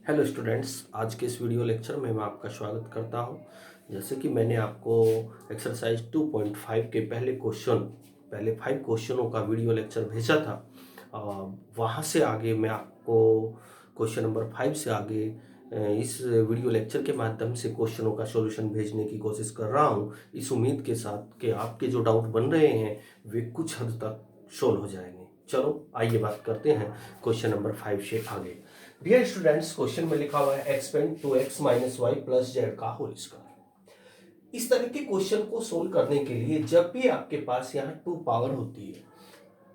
Hello students, आज के इस वीडियो लेक्चर में मैं आपका स्वागत करता हूं। जैसे कि मैंने आपको एक्सरसाइज 2.5 के पहले 5 क्वेश्चनों का वीडियो लेक्चर भेजा था। वहां से आगे मैं आपको क्वेश्चन नंबर 5 से आगे इस वीडियो लेक्चर के माध्यम से क्वेश्चनों का सॉल्यूशन भेजने की कोशिश कर रहा हूं, इस उम्मीद के साथ कि आपके जो डाउट बन रहे हैं वे कुछ हद तक सोल्व हो जाएंगे। चलो आइए बात करते हैं क्वेश्चन नंबर 5 से आगे। डियर स्टूडेंट्स, क्वेश्चन में लिखा हुआ है expand 2x minus Y plus Z का होल स्क्वायर। इस तरह के क्वेश्चन को सोल्व करने के लिए जब भी आपके पास यहाँ 2 पावर होती है,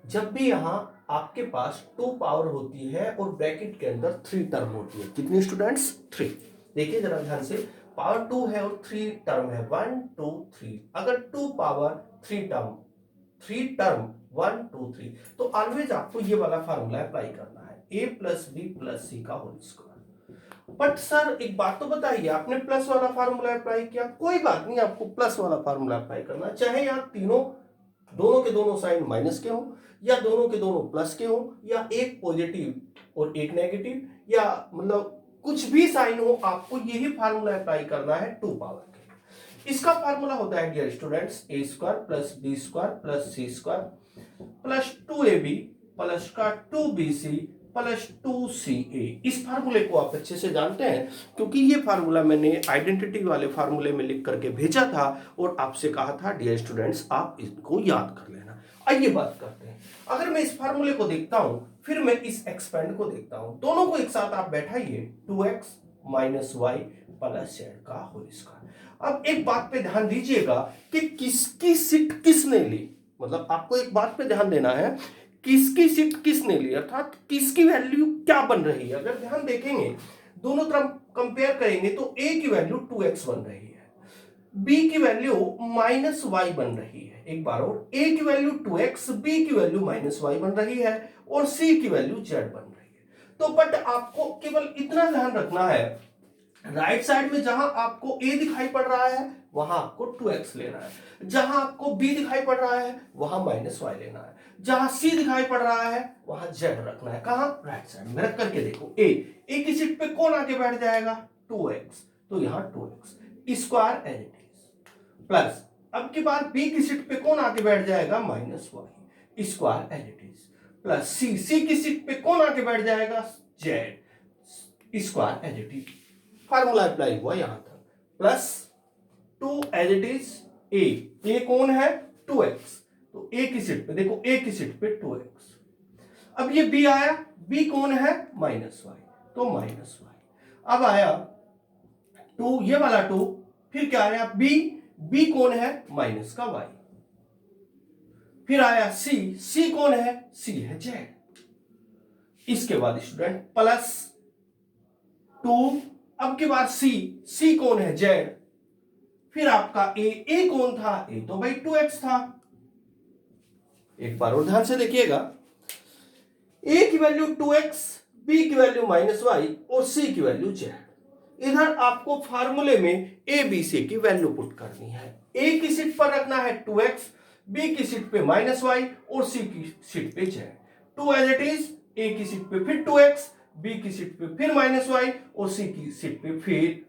जब भी यहाँ आपके पास 2 पावर होती है और ब्रैकेट के अंदर 3 टर्म होती है। कितनी स्टूडेंट्स? 3। देखिए जरा ध्यान से, पावर 2 है और 3 टर्म है, 1 2 3। अगर 2 पावर 3 टर्म 1 2 3, तो ऑलवेज आपको ये वाला फार्मूला अप्लाई करना है, a plus b plus c का होल स्क्वायर। बट सर एक बात तो बताइए, आपने प्लस वाला फार्मूला अप्लाई किया, कोई बात नहीं, आपको प्लस वाला फार्मूला अप्लाई करना, चाहे यहाँ दोनों के दोनों साइन माइनस के हो, या दोनों के दोनों प्लस के हो, या एक पॉजिटिव और एक नेगेटिव, या मतलब कुछ भी साइन हो, आपको यही फार्मूला अप्लाई करना है 2 पावर के। इसका फार्मूला होता है dear students, A square plus B square plus C square plus 2ab plus का 2bc प्लस 2ca। इस फार्मूले को आप अच्छे से जानते हैं, क्योंकि ये फार्मूला मैंने आइडेंटिटी वाले फार्मूले में लिख करके भेजा था और आपसे कहा था डियर स्टूडेंट्स आप इसको याद कर लेना। आइए बात करते हैं। अगर मैं इस फार्मूले को देखता हूं, फिर मैं इस एक्सपेंड को देखता हूं, दोनों को एक साथ आप बैठाइए, 2x minus Y plus Z का होल स्क्वायर। अब एक बात पे ध्यान दीजिएगा कि किसकी सीट किसने ली, मतलब आपको एक बात पे ध्यान देना है, किसकी सीट किसने ली, अर्थात किसकी वैल्यू क्या बन रही है। अगर ध्यान देखेंगे, दोनों तरफ कंपेयर करेंगे तो a की वैल्यू 2x बन रही है, b की वैल्यू माइनस वाई बन रही है। एक बार और, a की वैल्यू 2x, b की वैल्यू माइनस वाई बन रही है और c की वैल्यू z बन रही है। तो बट आपको केवल इतना ध्यान रखना है, राइट साइड में जहां आपको a दिखाई पड़ रहा है वहां आपको 2x लेना है, जहां आपको b दिखाई पड़ रहा है वहां माइनस वाई लेना है, जहां c दिखाई पड़ रहा है वहां z रखना है। कहां? राइट साइड में रख करके देखो, a की सीट पे कौन आके बैठ जाएगा? 2x, तो यहां 2x square as it is, plus अब की बार b की सीट पे कौन आके बैठ जाएगा? Minus Y square as it is, plus c की सीट पे कौन आके बैठ जाएगा? z square as it is. Formula apply हुआ यहां तक, plus 2 as it is A कौन है? 2x, तो a की सीट पे देखो, a की सीट पे 2x। अब ये b आया, b कौन है? माइनस वाई, तो माइनस वाई। अब आया 2, ये वाला 2, फिर क्या आया? b कौन है? माइनस का y। फिर आया c कौन है? c है z। इसके बाद स्टूडेंट प्लस 2, अब की बार c कौन है? z। फिर आपका a कौन था? a तो भाई 2x था। एक बार और ध्यान से देखिएगा, a की वैल्यू 2x, b की वैल्यू माइनस वाई और c की वैल्यू z। इधर आपको फार्मूले में a b c की वैल्यू पुट करनी है। a की सीट पर रखना है 2x, b की सीट पे माइनस वाई और c की सीट पे z। 2 as it is, a की सीट पे फिर 2x, b की सीट पे फिर माइनस वाई और c की सीट पे फिर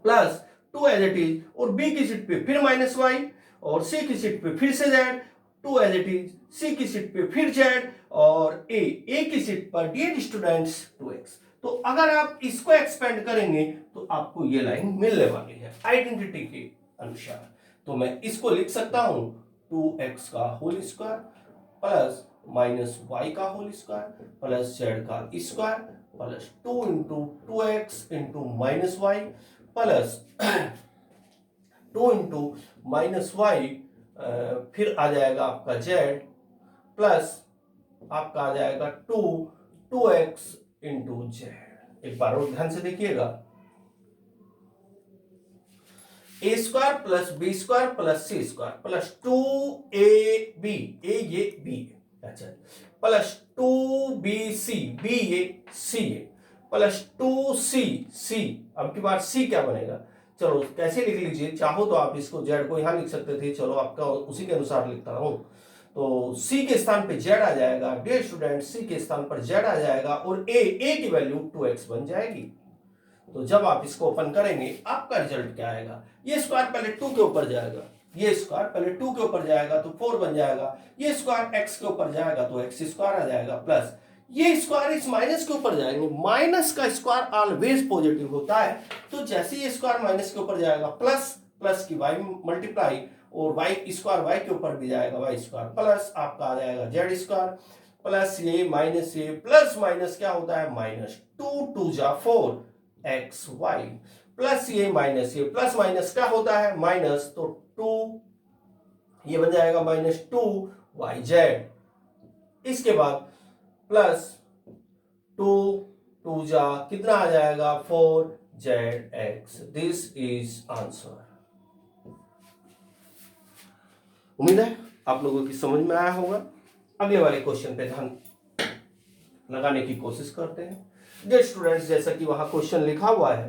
प्लस 2 एज इट इज, और b की सीट पे फिर माइनस वाई और c की सीट पे फिर से z। 2 as it is, c की सीट पे फिर z और a की सीट पर डियर स्टूडेंट्स 2x। तो अगर आप इसको एक्सपेंड करेंगे तो आपको ये लाइन मिलने वाली है आइडेंटिटी के अनुसार। तो मैं इसको लिख सकता हूं 2x का whole square plus minus Y का होल स्क्वायर प्लस जेड का square plus 2 into 2x into minus Y plus 2 into minus Y, फिर आ जाएगा आपका z प्लस आपका आ जाएगा 2x इंटू जेड। एक बार और ध्यान से देखिएगा, ए square plus B square plus सी स्क्वायर प्लस 2ab, ये b, अच्छा, प्लस 2bc, b ये c है, प्लस 2c, अब की बार c क्या बनेगा? चलो कैसे लिख लीजिए, चाहो तो आप इसको z को यहां लिख सकते थे, चलो आपका उसी के अनुसार लिखता हूं। तो सी के स्थान पे जेड आ जाएगा। डियर स्टूडेंट, सी के स्थान पर जेड आ जाएगा और ए की वैल्यू 2x बन जाएगी। तो जब आप इसको ओपन करेंगे आपका रिजल्ट क्या आएगा, ये स्क्वायर पहले 2 के ऊपर जाएगा, ये स्क्वायर पहले 2 के ऊपर जाएगा तो 4 बन जाएगा, ये स्क्वायर x के ऊपर जाएगा तो x स्क्वायर आ जाएगा, प्लस ये स्क्वायर इस माइनस के ऊपर जाएंगे, माइनस का स्क्वायर ऑलवेज पॉजिटिव होता है, तो जैसे ये स्क्वायर माइनस के ऊपर जाएगा प्लस प्लस की y मल्टीप्लाई और y स्क्वायर y के ऊपर भी जाएगा, y स्क्वायर प्लस आपका आ जाएगा z स्क्वायर प्लस ये माइनस ये प्लस माइनस क्या होता है माइनस 2 2 जा 4 एक्स वाई प्लस ये प्लस माइनस क्या होता है माइनस, तो 2 ये बन जाएगा माइनस 2 वाई जेड, इसके बाद प्लस 2 2 जा कितना आ जाएगा 4 Z x. This is answer. उम्मीद है आप लोगों की समझ में आया होगा। अगले वाले क्वेश्चन पे ध्यान लगाने की कोशिश करते हैं। डियर स्टूडेंट्स, जैसा कि वहां क्वेश्चन लिखा हुआ है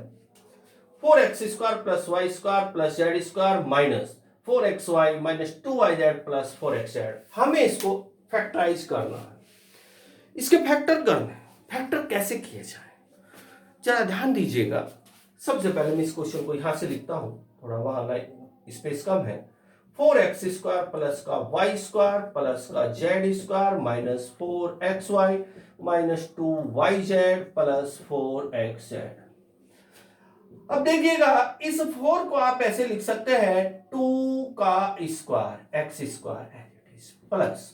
4x square plus Y square plus Z square minus 4xy minus 2yz plus 4xz, हमें इसको फैक्टराइज करना है, इसके फैक्टर करने। फैक्टर कैसे किए जाए जरा ध्यान दीजिएगा। सबसे पहले मैं इस क्वेश्चन को यहां से लिखता हूं, थोड़ा वहां स्पेस कम है। 4x स्क्वायर प्लस का वाई स्क्वायर प्लस का Z square minus 4xy minus 2yz plus 4xz। अब देखिएगा इस 4 को आप ऐसे लिख सकते हैं 2 का square X square as it is plus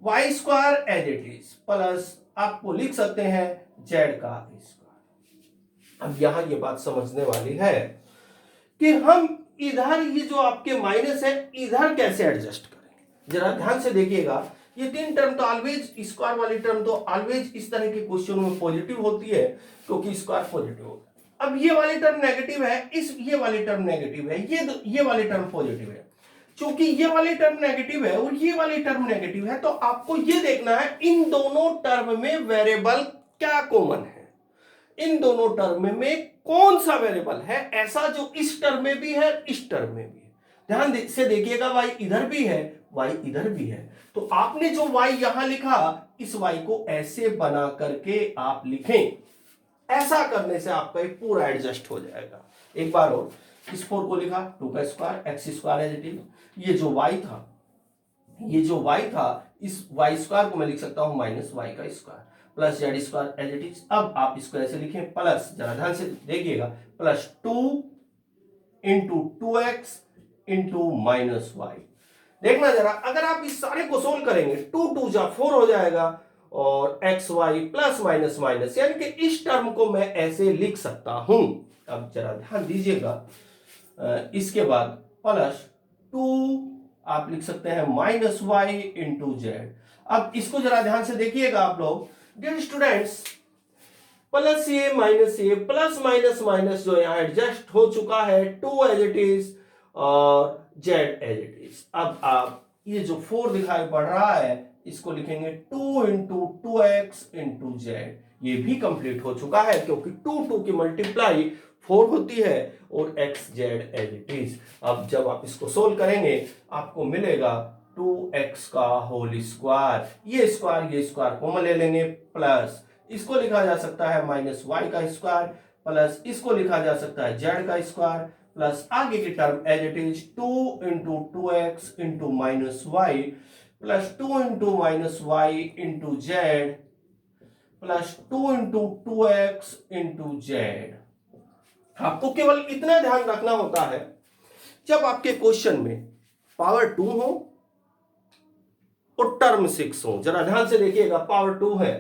Y square as it is plus आपको लिख सकते हैं जेड का स्क्वायर। अब यहां ये बात समझने वाली है कि हम इधर ये जो आपके माइनस है इधर कैसे एडजस्ट करेंगे। जरा ध्यान से देखिएगा, ये 3 टर्म तो ऑलवेज, स्क्वायर वाली टर्म तो ऑलवेज इस तरह के क्वेश्चनों में पॉजिटिव होती है क्योंकि स्क्वायर पॉजिटिव होता है। अब ये वाली टर्म नेगेटिव है, ये वाली टर्म नेगेटिव है, ये वाली टर्म पॉजिटिव है। क्योंकि ये वाली टर्म नेगेटिव है और ये वाली टर्म नेगेटिव है, तो आपको ये देखना है इन दोनों टर्म में वेरिएबल क्या कॉमन है, इन दोनों टर्म में कौन सा वेरिएबल है ऐसा जो इस टर्म में भी है इस टर्म में भी है। ध्यान से देखिएगा, y इधर भी है y इधर भी है, तो आपने जो y यहां लिखा इस y को ऐसे बना करके आप लिखें। ऐसा करने से आपका ये पूरा एडजस्ट हो जाएगा। एक बार और इस 4 को लिखा 2 का square X square as it is, ये जो y था इस y स्क्वायर को मैं लिख सकता हूं माइनस y का square plus Z square as it is. अब आप इसको ऐसे लिखें प्लस, जरा ध्यान से देखिएगा, plus 2 into 2x into minus Y. देखना जरा, अगर आप इस सारे को सोल्व करेंगे 2 2 जा 4 हो जाएगा और X Y plus minus minus, यानी कि इस टर्म को मैं ऐसे लिख सकता हूं। अब जरा ध्यान दीजिएगा, इसके बाद प्लस 2 आप लिख सकते हैं माइनस वाई इंटू जेड। अब इसको जरा ध्यान से देखिएगा आप लोग डियर स्टूडेंट्स, प्लस ये प्लस माइनस माइनस जो यहां एडजस्ट हो चुका है 2 एज इट इज और जेड एज इट इज। अब आप ये जो 4 दिखाई पड़ रहा है इसको लिखेंगे 2 इंटू 2x इंटू जेड, ये भी कंप्लीट हो चुका है क्योंकि 2 की मल्टीप्लाई 4 होती है और x Z as it is. अब जब आप इसको सोल्व करेंगे आपको मिलेगा 2x का होल स्क्वायर, ये स्क्वायर कॉमन ले लेंगे, प्लस इसको लिखा जा सकता है माइनस y का स्क्वायर प्लस इसको लिखा जा सकता है z का स्क्वायर प्लस आगे की term as it is 2 into 2x into minus Y plus 2 into minus Y into Z plus 2 into 2x into Z. आपको केवल इतना ध्यान रखना होता है जब आपके क्वेश्चन में पावर 2 हो और टर्म 6 हो। जरा ध्यान से देखिएगा, पावर 2 है,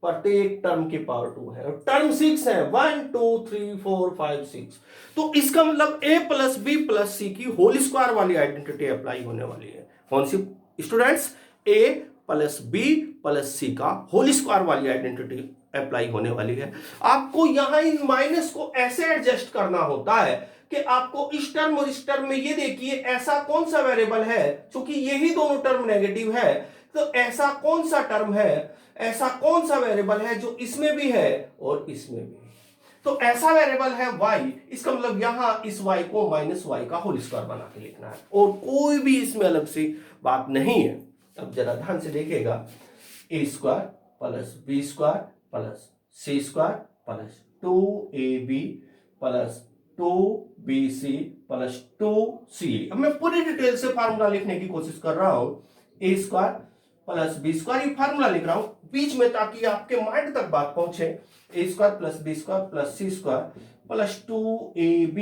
प्रत्येक टर्म की पावर 2 है और टर्म 6 है 1 2 3 4 5 6, तो इसका मतलब a plus b plus c की होल स्क्वायर वाली आइडेंटिटी अप्लाई होने वाली है। कौन सी students? a plus b plus c का होल स्क्वायर वाली आइडेंटिटी अप्लाई होने वाली है। आपको यहां इन माइनस को ऐसे एडजस्ट करना होता है कि आपको इस टर्म और इस टर्म में ये देखिए ऐसा कौन सा वेरिएबल है, क्योंकि यही दोनों टर्म नेगेटिव है, तो ऐसा कौन सा टर्म है, ऐसा कौन सा वेरिएबल है जो इसमें भी है और इसमें भी। तो ऐसा वेरिएबल है y, इसका मतलब यहां इस y को माइनस y का होल स्क्वायर बना के लिखना है और कोई भी इसमें अलग सी बात नहीं है। अब जरा ध्यान से देखिएगा, ए square plus B square plus सी square plus 2ab plus 2bc plus 2ca। अब मैं पूरी डिटेल से फार्मूला लिखने की कोशिश कर रहा हूं। ए स्क्वायर प्लस बी स्क्वायर, ये फार्मूला लिख रहा हूं बीच में ताकि आपके माइंड तक बात पहुंचे। A square plus B square plus C square plus 2ab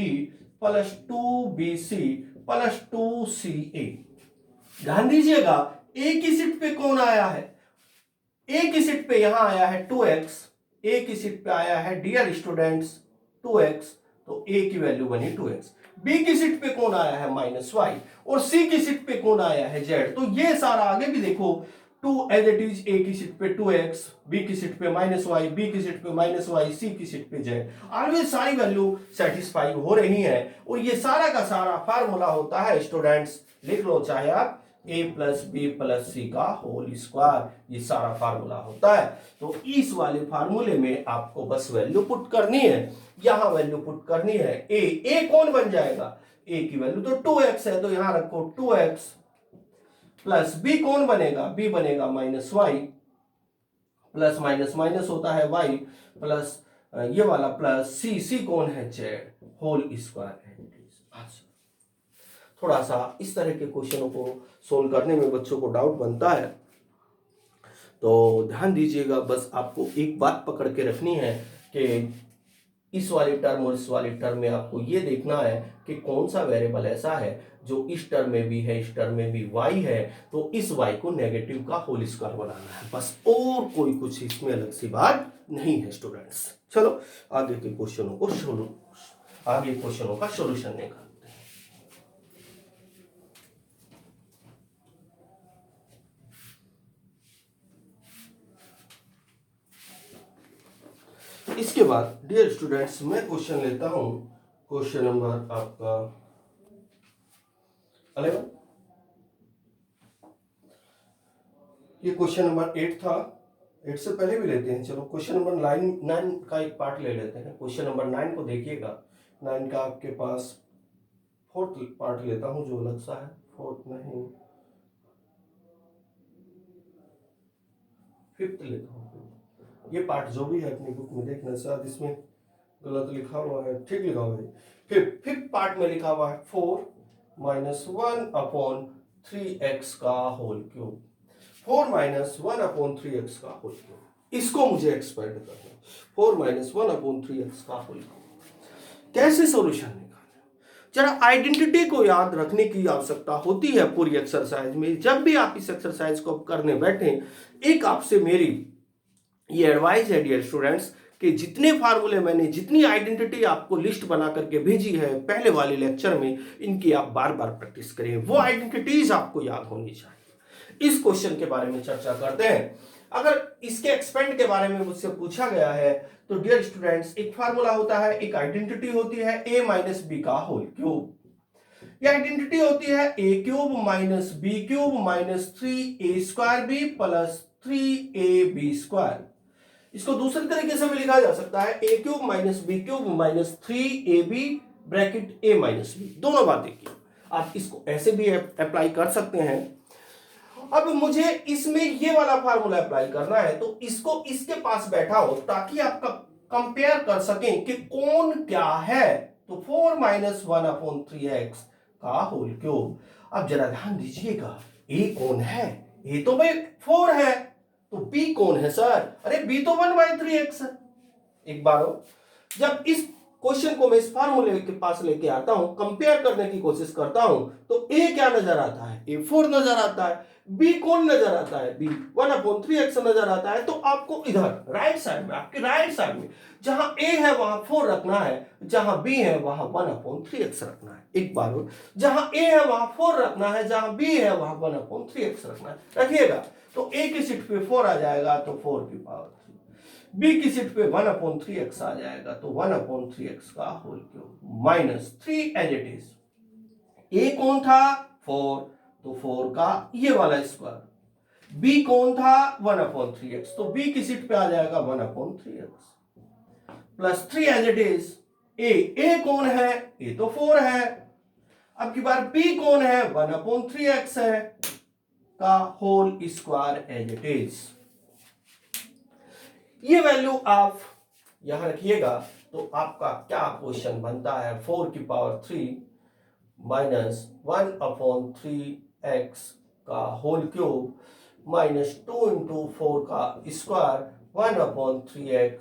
plus 2bc plus 2ca। ध्यान दीजिएगा, ए की सीट पे कौन आया है? ए की सीट पे यहां आया है 2x, ए की सीट पे आया है डियर स्टूडेंट्स 2x, तो ए की वैल्यू बनी 2x। बी की सीट पे कौन आया है? -y, और सी की सीट पे कौन आया है? z। तो ये सारा आगे भी देखो 2 एज इट इज, ए की सीट पे 2x, बी की सीट पे -y, बी की सीट पे -y, सी की सीट पे z। ऑलवेज सारी वैल्यू सेटिस्फाई हो रही है, और ये सारा का सारा फार्मूला होता है स्टूडेंट्स, लिख लो चाहे आप a plus b plus c का होल स्क्वायर, ये सारा फार्मूला होता है। तो इस वाले फार्मूले में आपको बस वैल्यू पुट करनी है, यहां वैल्यू पुट करनी है। a कौन बन जाएगा? a की वैल्यू तो 2x है, तो यहां रखो 2x प्लस b कौन बनेगा? b बनेगा -y, प्लस माइनस माइनस होता है y, प्लस ये वाला प्लस c कौन है? z, whole square. थोड़ा सा इस तरह के क्वेश्चनों को सोल्व करने में बच्चों को डाउट बनता है, तो ध्यान दीजिएगा, बस आपको एक बात पकड़ के रखनी है कि इस वाले टर्म और इस वाले टर्म में आपको ये देखना है कि कौन सा वेरिएबल ऐसा है जो इस टर्म में भी है, इस टर्म में भी y है, तो इस y को नेगेटिव का होल स्क्वायर बनाना है बस, और कोई कुछ इसमें अलग सी बात नहीं है स्टूडेंट्स। चलो आगे के क्वेश्चनों को आगे क्वेश्चनों का सॉल्यूशन निकालते हैं। इसके बाद डियर स्टूडेंट्स मैं क्वेश्चन लेता हूं, क्वेश्चन नंबर आपका 11। ये क्वेश्चन नंबर 8 था, 8 से पहले भी लेते हैं। चलो क्वेश्चन नंबर 9 का एक पार्ट ले लेते हैं। क्वेश्चन नंबर 9 को देखिएगा, 9 का आपके पास 4th पार्ट लेता हूं जो अलग सा है, 4th नहीं 5th लेता हूं। ये पार्ट जो भी है अपनी बुक में देखना, शायद इसमें गलत लिखा हुआ है, ठीक लिखा हुआ है। फिफ्थ पार्ट में लिखा हुआ है 4 - 1/3x का होल क्यूब, 4 - 1/3x का होल क्यूब। इसको मुझे एक्सपेंड करना, 4 - 1/3x का होल क्यूब। कैसे सॉल्यूशन निकालना? जरा आइडेंटिटी को याद रखने की आवश्यकता होती है पूरी एक्सरसाइज में। जब भी आप इस एक्सरसाइज को करने बैठे, एक आपसे मेरी ये एडवाइस है डियर स्टूडेंट्स कि जितने फार्मूले मैंने, जितनी आइडेंटिटी आपको लिस्ट बना करके भेजी है पहले वाले लेक्चर में, इनकी आप बार बार प्रैक्टिस करें, वो आइडेंटिटीज आपको याद होनी चाहिए। इस क्वेश्चन के बारे में चर्चा करते हैं। अगर इसके एक्सपेंड के बारे में मुझसे पूछा गया है तो डियर स्टूडेंट्स एक फार्मूला होता है, एक आइडेंटिटी होती है a माइनस बी का होल क्यूब। ये आइडेंटिटी होती है a cube minus B cube minus 3a² b plus 3ab square. इसको दूसरे तरीके से भी लिखा जा सकता है a cube minus B cube minus 3ab bracket a minus B. दोनों बातें की, आप इसको ऐसे भी अप्लाई कर सकते हैं। अब मुझे इसमें ये वाला फार्मूला अप्लाई करना है, तो इसको इसके पास बैठा हो ताकि आप कंपेयर कर सकें कि कौन क्या है। तो 4 - 1/3x का होल क्यूब। अब जरा ध्यान दीजिएगा, a कौन है? a तो भाई 4 है, तो b कौन है सर? अरे b तो 1/3x है। एक बार जब इस क्वेश्चन को मैं इस फार्मूले के पास लेके आता हूं, कंपेयर करने की कोशिश करता हूं, तो a क्या नजर आता है? a 4 नजर आता है। b कौन नजर आता है? b 1/3x नजर आता है। तो आपको इधर राइट साइड में, आपके राइट साइड में जहां a है वहां 4 रखना है, जहां b है वहां 1/3x रखना है। एक बार जहां a है वहां 4 रखना है, जहां b है वहां 1/3x रखना है। रखिएगा, तो a की सीट पे 4 आ जाएगा, तो 4 की पावर 3। b की सीट पे 1/3x आ जाएगा, तो 1/3x का whole cube minus 3 as it is. a कौन था? 4, तो 4 का ये वाला स्क्वायर। b कौन था? 1/3x, तो b की सीट पे आ जाएगा 1/3x plus 3 as it is. a कौन है? a तो 4 है। अब की बार b कौन है? 1/3x है, का whole square as it is. ये वैल्यू आप यहां रखिएगा तो आपका क्या क्वेश्चन बनता है, 4 की पावर 3 माइनस 1/3x का होल क्यूब माइनस 2 इंटू 4 का square 1/3x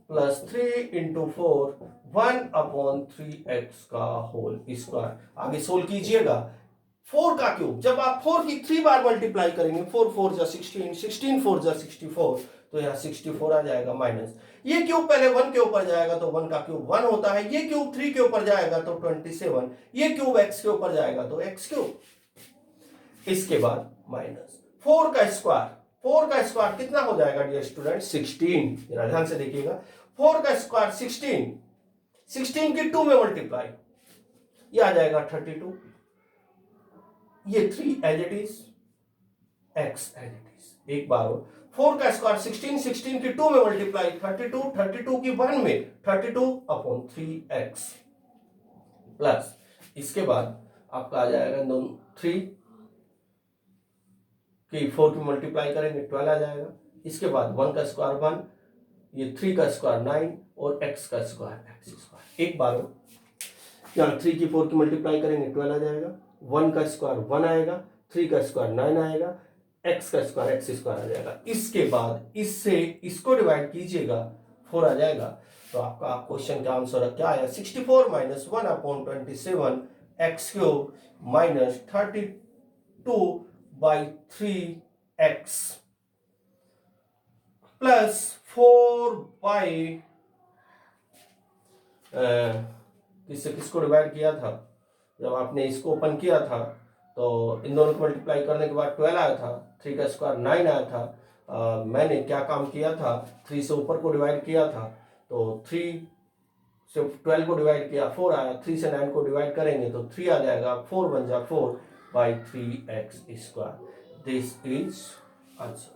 plus 3 into 4 1/3x का होल स्क्वायर। आगे सोल्व कीजिएगा। 4 का क्यूब, जब आप 4 की 3 बार मल्टीप्लाई करेंगे, 4 4 जा 16, 16 4 जा 64, तो यहाँ 64 आ जाएगा माइनस। ये क्यूब पहले 1 के ऊपर जाएगा तो 1 का क्यूब 1 होता है, ये क्यूब 3 के ऊपर जाएगा तो 27, ये क्यूब x के ऊपर जाएगा तो x क्यूब। इसके बाद माइनस 4 का स्क्वायर, 4 का स्क्वायर कितना हो जाएगा डियर स्टूडेंट, 16। ध्यान से देखिएगा, 4 का स्क्वायर 16, 16 की 2 में मल्टीप्लाई, ये आ जाएगा 32, ये 3 as it is, x as it is. एक बार 4 का स्क्वायर 16, 16 की 2 में मल्टीप्लाई 32, 32 की 1 में 32/3x प्लस, इसके बाद आपका आ जाएगा 3 की 4 की मल्टीप्लाई करेंगे 12 आ जाएगा। इसके बाद 1 का स्क्वायर 1, ये 3 का स्क्वायर 9 और x का स्क्वायर x स्क्वायर। एक बार यहाँ 3 की 4 की मल्टीप्लाई करेंगे 12 आ जाएगा, 1 का स्क्वायर 1 आएगा, 3 का स्क्वायर 9 आएगा, x का स्क्वायर x स्क्वायर आ जाएगा। इसके बाद इससे इसको डिवाइड कीजिएगा 4 आ जाएगा। तो आपका क्वेश्चन का आंसर क्या आया, 64 minus 1/27 x cube minus 32/3x plus 4 by किसको डिवाइड किया था, जब आपने इसको ओपन किया था तो इन दोनों को मल्टीप्लाई करने के बाद 12 आया था, 3 का स्क्वायर 9 आया था। मैंने क्या काम किया था, 3 से ऊपर को डिवाइड किया था तो 3 से 12 को डिवाइड किया 4 आया, 3 से 9 को डिवाइड करेंगे तो 3 आ जाएगा, 4 बन जा 4/3x square. This is answer.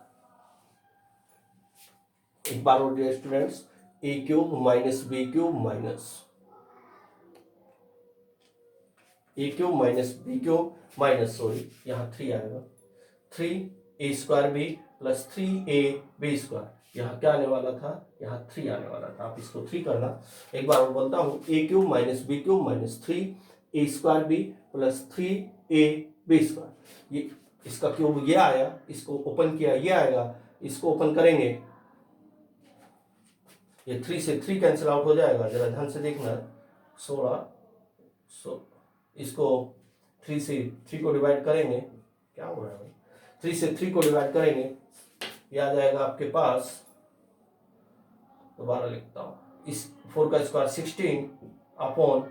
एक बार और dear students, a cube minus b cube minus a cube minus b cube minus, sorry यहाँ 3 आएगा, 3a square b plus 3ab square. यहाँ क्या आने वाला था, यहाँ 3 आने वाला था, आप इसको 3 करना। एक बार मैं बोलता हूँ, a cube minus b cube minus 3a square b plus 3ab square. ये इसका क्यूब ये आया, इसको ओपन किया ये आएगा, इसको ओपन करेंगे ये 3 से 3 कैंसिल आउट हो जाएगा। जरा ध्यान से देखना, 16 इसको 3 से 3 को डिवाइड करेंगे, क्या हो रहा है भाई, 3 से 3 को डिवाइड करेंगे, ये आ जाएगा आपके पास, दोबारा लिखता हूँ, इस 4 का स्क्वायर 16 अपॉन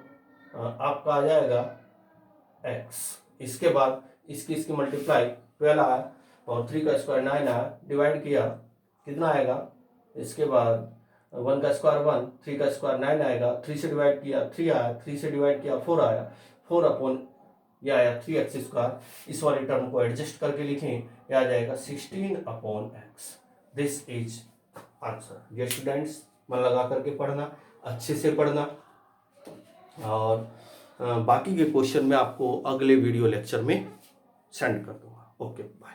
आपका आ जाएगा x। इसके बाद इसकी मल्टीप्लाई 12 आया और 3 का स्क्वायर 9 आया, डिवाइड किया कितना आएगा, इसके बाद 1 का स्क्वायर 1, 3 का स्क्वायर 9 आएगा, 3 से डिवाइड किया 3 आया, 3 से डिवाइड किया 4 आया, 4 अपॉन यह आया 3x स्क्वायर। इस वाले टर्म को एडजस्ट करके लिखें, यह आ जाएगा 16/x। This is answer. Dear students, मन लगा करके पढ़ना, अच्छे से पढ़ना, और बाकी के क्वेश्चन मैं आपको अगले वीडियो लेक्चर में सेंड कर दूंगा। Okay, bye.